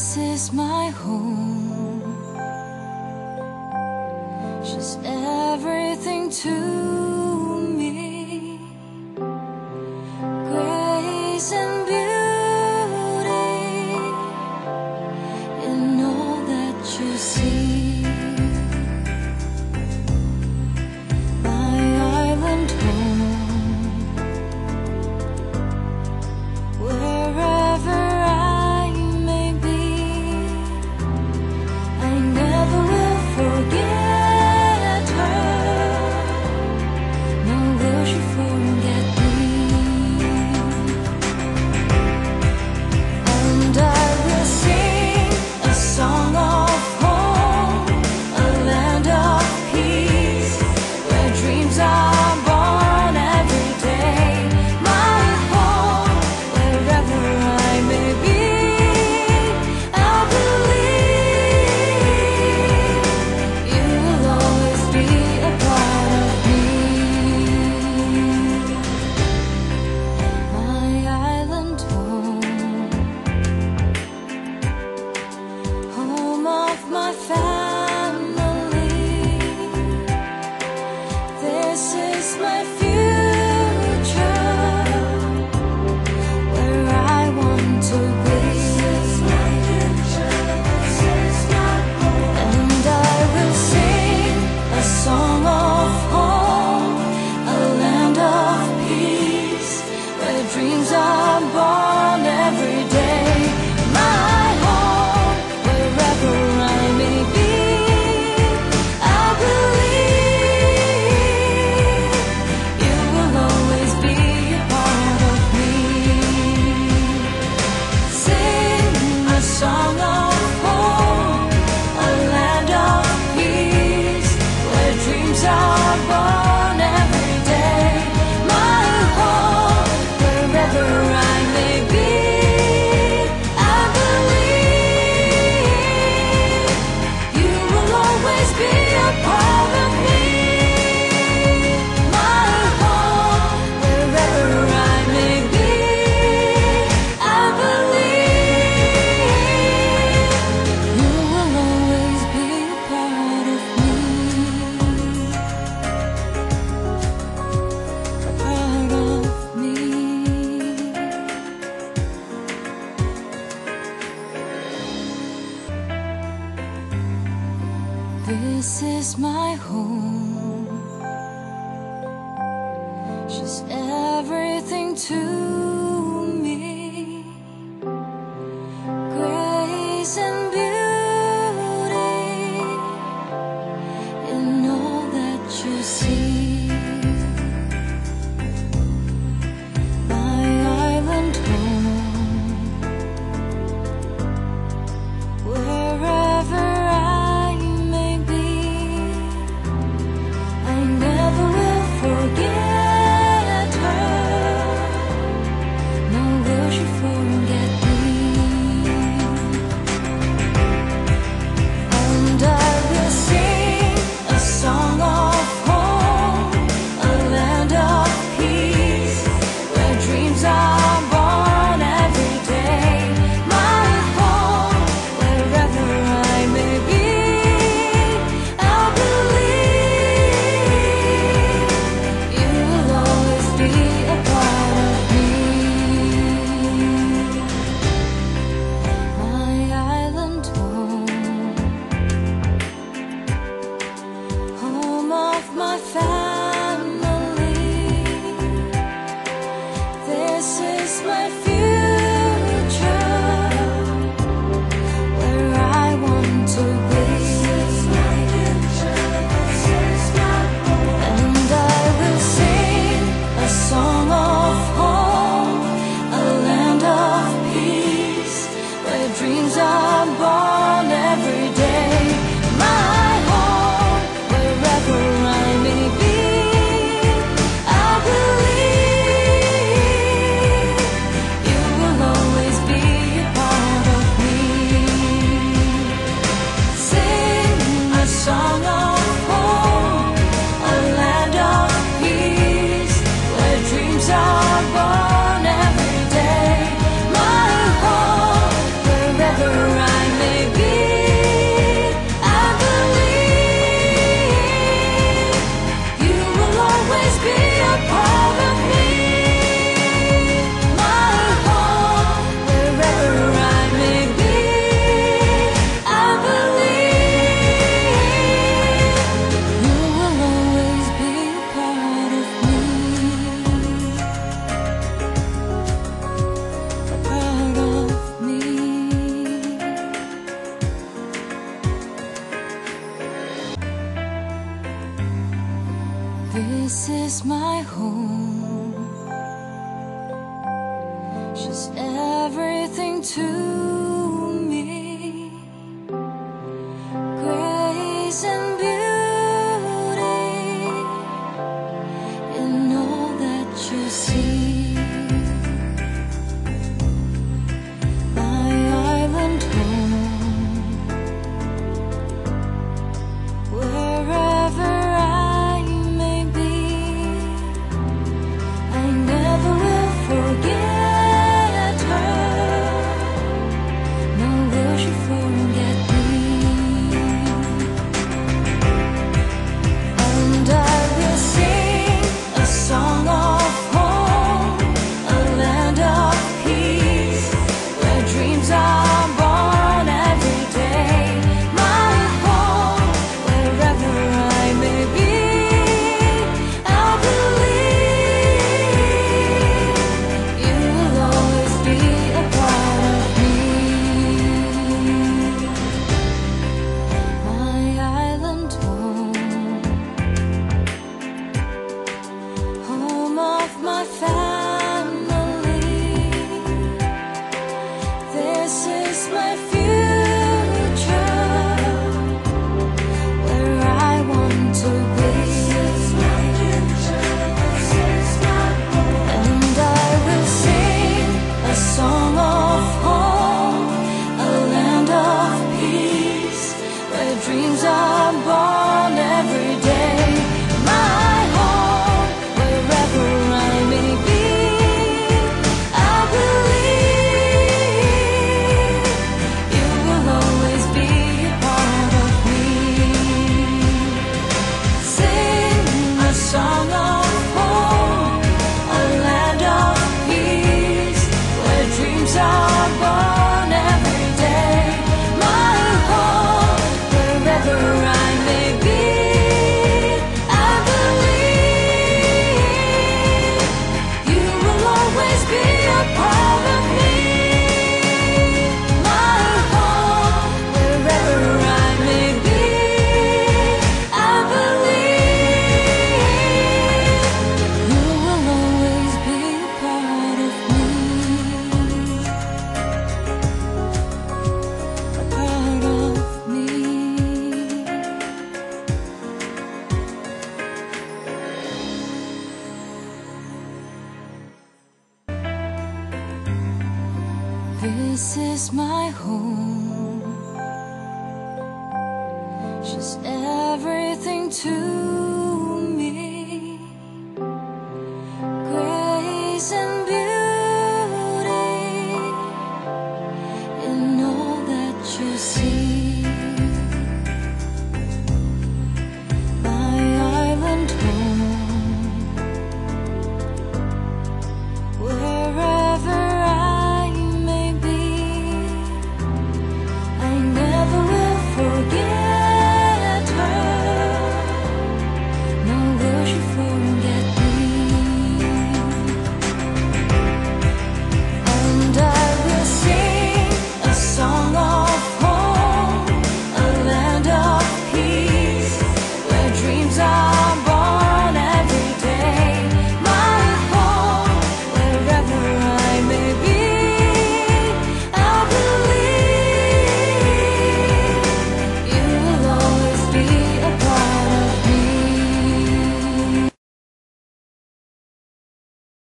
This is my home. She's everything to me. Grace and beauty in all that you see. My island home, wherever I may be, I never will forget her, nor will she forget me. And I will sing a song of home, a land of peace, where dreams are born every day. My home, wherever I may be, I'll believe you will always be a part of me. My island home, home of my family. This is my future, where I want to be. And I will sing a song of home, a land of peace, where dreams are born every day. My home, wherever I may be, I believe you will always be a part of me. Sing a song of home, a land of peace, where dreams are born every day. My home, wherever I may be, I believe you will always be a part of me. My home, wherever I may be, I believe you will always be a part of me. A part of me. This is my home. She's everything to me. Grace and beauty in all that you see. My island home, wherever I may be, I never will forget her, This is my home. She's everything to me. Grace and beauty in all that you see. My island home, wherever I may be, I never will forget her, nor will she forget me. And I will sing a song of home, a land of peace, where dreams are born every day. My home, wherever I may be, I'll believe you will always be a part of me. My island home, home of my family. This is my future, where I want to be. And I will sing a song of home, a land of peace, where dreams are born every day. My home, wherever I may be, I believe you will always be a part of me. Sing a song of home, a land of peace, where dreams are born every day. My home, wherever I may be, I believe you will always be a part of me. My home, wherever I may be, I believe you will always be a part of me. A part of me. This is my home.